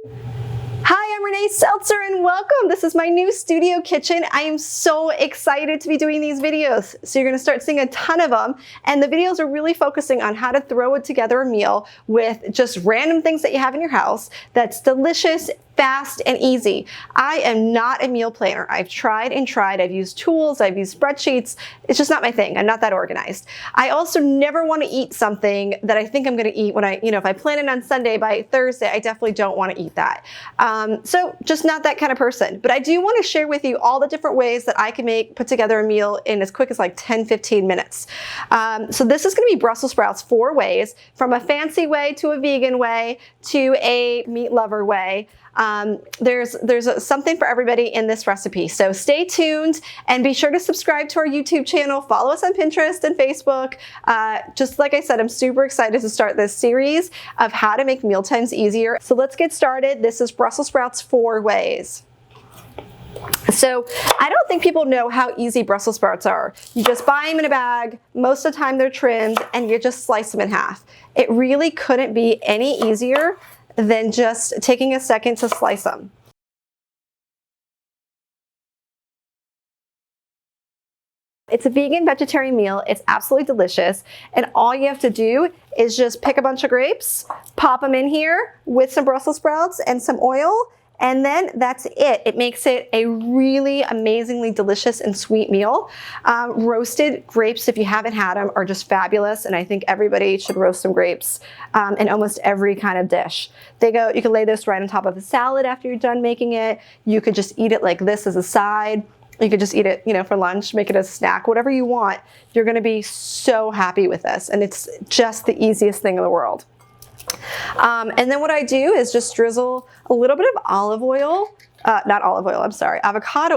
Hi, I'm Renee Seltzer and welcome. This is my new studio kitchen. I am so excited to be doing these videos. So you're gonna start seeing a ton of them, and the videos are really focusing on how to throw together a meal with just random things that you have in your house that's delicious, fast, and easy. I am not a meal planner. I've tried and tried. I've used tools, I've used spreadsheets. It's just not my thing. I'm not that organized. I also never want to eat something that I think I'm going to eat when if I plan it on Sunday, by Thursday, I definitely don't want to eat that. So just not that kind of person. But I do want to share with you all the different ways that I can put together a meal in as quick as like 10-15 minutes. So this is going to be Brussels sprouts 4 ways, from a fancy way to a vegan way to a meat lover way. There's something for everybody in this recipe. So stay tuned and be sure to subscribe to our YouTube channel. Follow us on Pinterest and Facebook. Just like I said, I'm super excited to start this series of how to make mealtimes easier. So let's get started. This is Brussels sprouts 4 ways. So I don't think people know how easy Brussels sprouts are. You just buy them in a bag. Most of the time they're trimmed and you just slice them in half. It really couldn't be any easier than just taking a second to slice them. It's a vegan vegetarian meal. It's absolutely delicious. And all you have to do is just pick a bunch of grapes, pop them in here with some Brussels sprouts and some oil, and then that's it. It makes it a really amazingly delicious and sweet meal. Roasted grapes, if you haven't had them, are just fabulous, and I think everybody should roast some grapes in almost every kind of dish. You can lay this right on top of a salad after you're done making it. You could just eat it like this as a side. You could just eat it, for lunch, make it a snack, whatever you want. You're gonna be so happy with this, and it's just the easiest thing in the world. And then what I do is just drizzle a little bit of avocado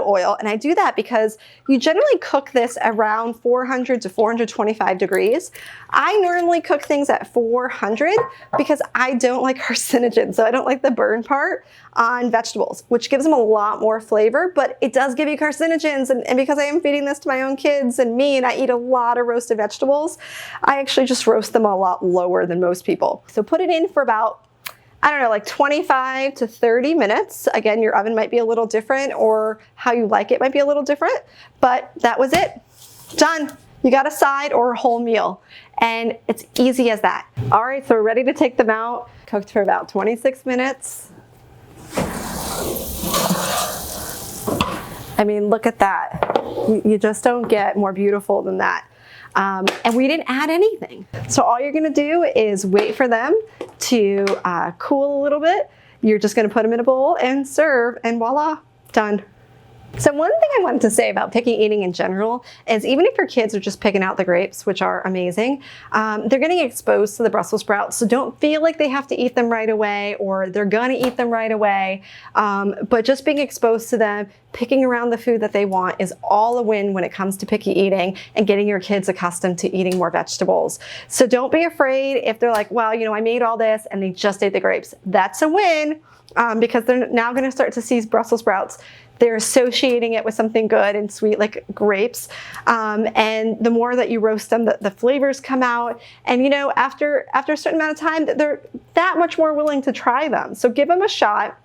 oil. And I do that because you generally cook this around 400 to 425 degrees. I normally cook things at 400 because I don't like carcinogens. So I don't like the burn part on vegetables, which gives them a lot more flavor, but it does give you carcinogens. And because I am feeding this to my own kids and me, and I eat a lot of roasted vegetables, I actually just roast them a lot lower than most people. So put it in for about, I don't know, like 25 to 30 minutes. Again, your oven might be a little different, or how you like it might be a little different, but that was it. Done. You got a side or a whole meal, and it's easy as that. All right, so we're ready to take them out. Cooked for about 26 minutes. I mean, look at that. You just don't get more beautiful than that. And we didn't add anything. So all you're gonna do is wait for them to cool a little bit. You're just gonna put them in a bowl and serve, and voila, done. So one thing I wanted to say about picky eating in general is, even if your kids are just picking out the grapes, which are amazing, they're getting exposed to the Brussels sprouts. So don't feel like they have to eat them right away, or they're gonna eat them right away. But just being exposed to them, picking around the food that they want, is all a win when it comes to picky eating and getting your kids accustomed to eating more vegetables. So don't be afraid if they're like, well, I made all this and they just ate the grapes. That's a win, because they're now gonna start to see Brussels sprouts. They're associating it with something good and sweet like grapes. And the more that you roast them, the flavors come out. And after a certain amount of time, they're that much more willing to try them. So give them a shot.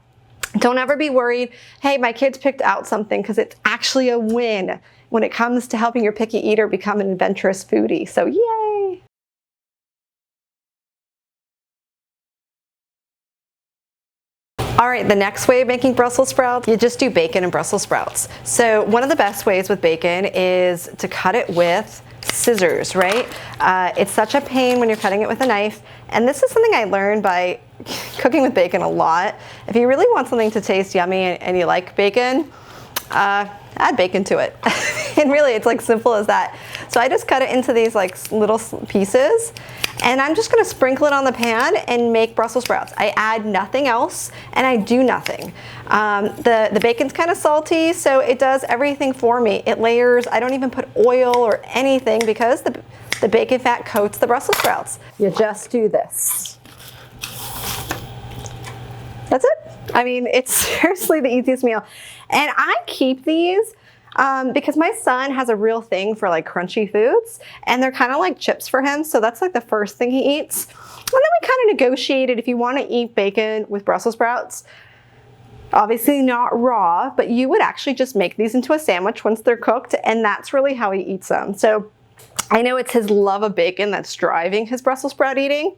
Don't ever be worried, hey, my kids picked out something, because it's actually a win when it comes to helping your picky eater become an adventurous foodie. So yay! All right, the next way of making Brussels sprouts, you just do bacon and Brussels sprouts. So one of the best ways with bacon is to cut it with scissors, right? It's such a pain when you're cutting it with a knife. And this is something I learned by cooking with bacon a lot. If you really want something to taste yummy and you like bacon, add bacon to it. And really, it's like simple as that. So I just cut it into these like little pieces, and I'm just gonna sprinkle it on the pan and make Brussels sprouts. I add nothing else, and I do nothing. The bacon's kind of salty, so it does everything for me. It layers. I don't even put oil or anything, because the bacon fat coats the Brussels sprouts. You just do this. That's it. I mean, it's seriously the easiest meal. And I keep these because my son has a real thing for like crunchy foods, and they're kind of like chips for him. So that's like the first thing he eats. And then kind of negotiated if you want to eat bacon with Brussels sprouts. Obviously not raw, but you would actually just make these into a sandwich once they're cooked, and that's really how he eats them. So I know it's his love of bacon that's driving his Brussels sprout eating,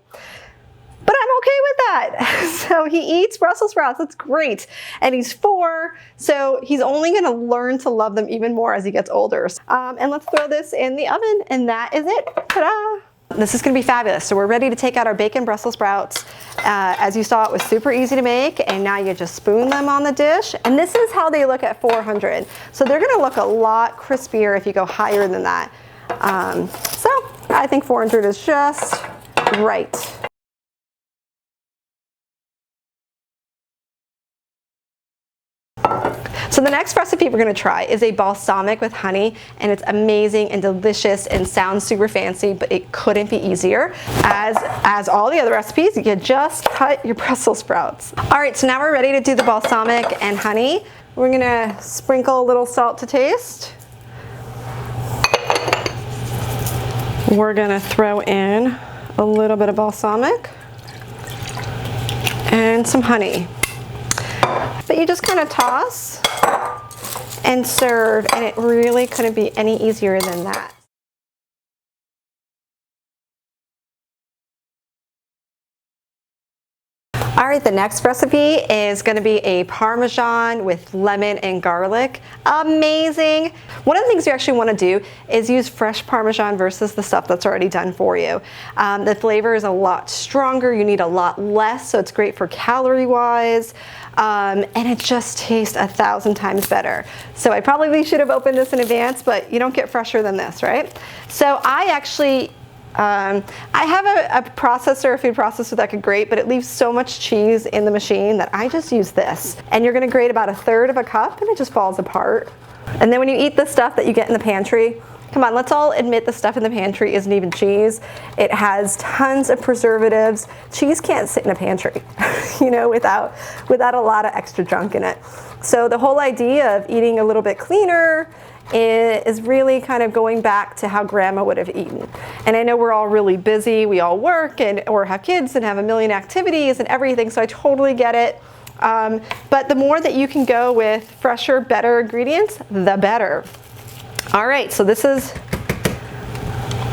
but I'm okay with that. So he eats Brussels sprouts, that's great. And he's 4, so he's only gonna learn to love them even more as he gets older. And let's throw this in the oven, and that is it, ta-da! This is gonna be fabulous. So we're ready to take out our bacon Brussels sprouts. As you saw, it was super easy to make, and now you just spoon them on the dish. And this is how they look at 400. So they're gonna look a lot crispier if you go higher than that. So I think 400 is just right. So the next recipe we're going to try is a balsamic with honey, and it's amazing and delicious and sounds super fancy, but it couldn't be easier. As all the other recipes, you just cut your Brussels sprouts. All right, so now we're ready to do the balsamic and honey. We're going to sprinkle a little salt to taste. We're going to throw in a little bit of balsamic and some honey. But you just kind of toss and serve, and it really couldn't be any easier than that. All right, the next recipe is going to be a Parmesan with lemon and garlic. Amazing. One of the things you actually want to do is use fresh Parmesan versus the stuff that's already done for you. The flavor is a lot stronger. You need a lot less, so it's great for calorie-wise. And it just tastes 1,000 times better. So I probably should have opened this in advance, but you don't get fresher than this, right? So I actually I have a processor, a food processor that could grate, but it leaves so much cheese in the machine that I just use this. And you're gonna grate about 1/3 of a cup, and it just falls apart. And then when you eat the stuff that you get in the pantry, come on, let's all admit the stuff in the pantry isn't even cheese. It has tons of preservatives. Cheese can't sit in a pantry, you know, without a lot of extra junk in it. So the whole idea of eating a little bit cleaner is really kind of going back to how grandma would have eaten. And I know we're all really busy, we all work or have kids and have a million activities and everything, so I totally get it. But the more that you can go with fresher, better ingredients, the better. All right, so this is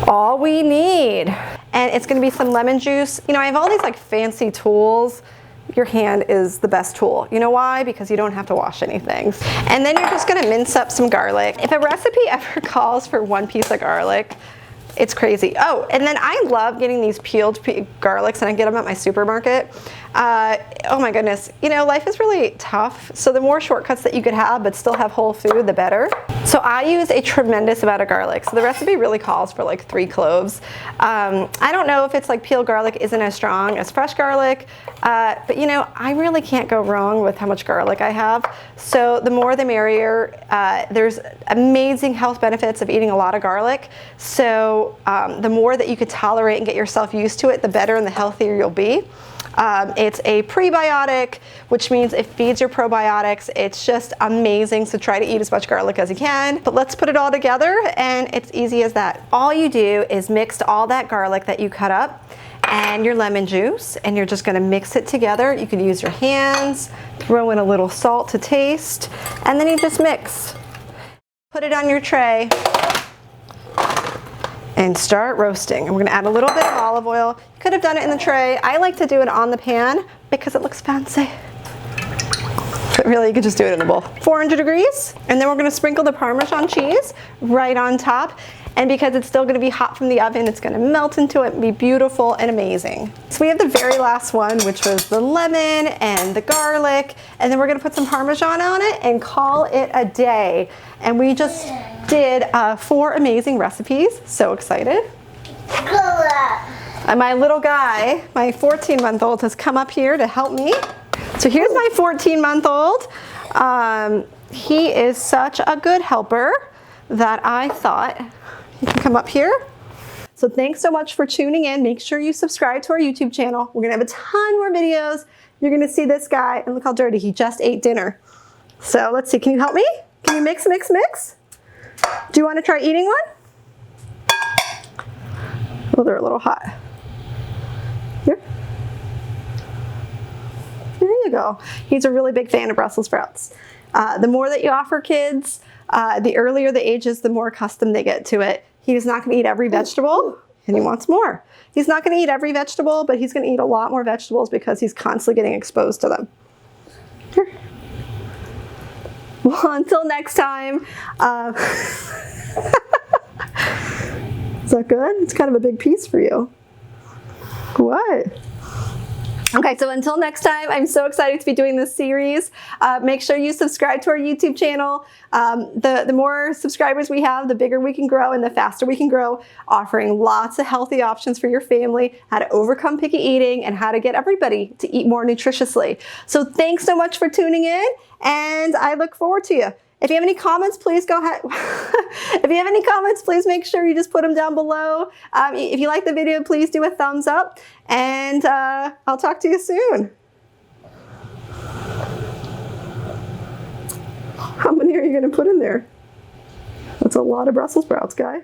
all we need. And it's gonna be some lemon juice. You know, I have all these like fancy tools. Your hand is the best tool. You know why? Because you don't have to wash anything. And then you're just gonna mince up some garlic. If a recipe ever calls for 1 piece of garlic, it's crazy. Oh, and then I love getting these peeled garlics, and I get them at my supermarket. Oh my goodness, you know, life is really tough. So the more shortcuts that you could have but still have whole food, the better. So I use a tremendous amount of garlic. So the recipe really calls for like 3 cloves. I don't know if it's like peeled garlic isn't as strong as fresh garlic, but you know, I really can't go wrong with how much garlic I have. So the more the merrier. There's amazing health benefits of eating a lot of garlic. So the more that you could tolerate and get yourself used to it, the better and the healthier you'll be. It's a prebiotic, which means it feeds your probiotics. It's just amazing, so try to eat as much garlic as you can. But let's put it all together, and it's easy as that. All you do is mix all that garlic that you cut up and your lemon juice, and you're just gonna mix it together. You can use your hands, throw in a little salt to taste, and then you just mix. Put it on your tray and start roasting. And we're gonna add a little bit of olive oil. You could have done it in the tray. I like to do it on the pan because it looks fancy. But really, you could just do it in a bowl. 400 degrees, and then we're gonna sprinkle the Parmesan cheese right on top. And because it's still gonna be hot from the oven, it's gonna melt into it and be beautiful and amazing. So we have the very last one, which was the lemon and the garlic, and then we're gonna put some Parmesan on it and call it a day. And we just did 4 amazing recipes. So excited. And my little guy, my 14-month-old, has come up here to help me. So here's my 14-month-old. He is such a good helper that I thought he can come up here. So thanks so much for tuning in. Make sure you subscribe to our YouTube channel. We're gonna have a ton more videos. You're gonna see this guy, and look how dirty, he just ate dinner. So let's see, can you help me? Can you mix, mix, mix? Do you want to try eating one? Oh, they're a little hot. Here. go. He's a really big fan of Brussels sprouts. The more that you offer kids, the earlier the age is, the more accustomed they get to it. He's not going to eat every vegetable, and he wants more. He's not going to eat every vegetable, but he's going to eat a lot more vegetables because he's constantly getting exposed to them. Here. Well, until next time. Is that good? It's kind of a big piece for you. What? Okay, so until next time, I'm so excited to be doing this series. Make sure you subscribe to our YouTube channel. The more subscribers we have, the bigger we can grow and the faster we can grow, offering lots of healthy options for your family, how to overcome picky eating, and how to get everybody to eat more nutritiously. So thanks so much for tuning in, and I look forward to you. If you have any comments, please go ahead. If you have any comments, please make sure you just put them down below. If you like the video, please do a thumbs up, and I'll talk to you soon. How many are you going to put in there? That's a lot of Brussels sprouts, guy.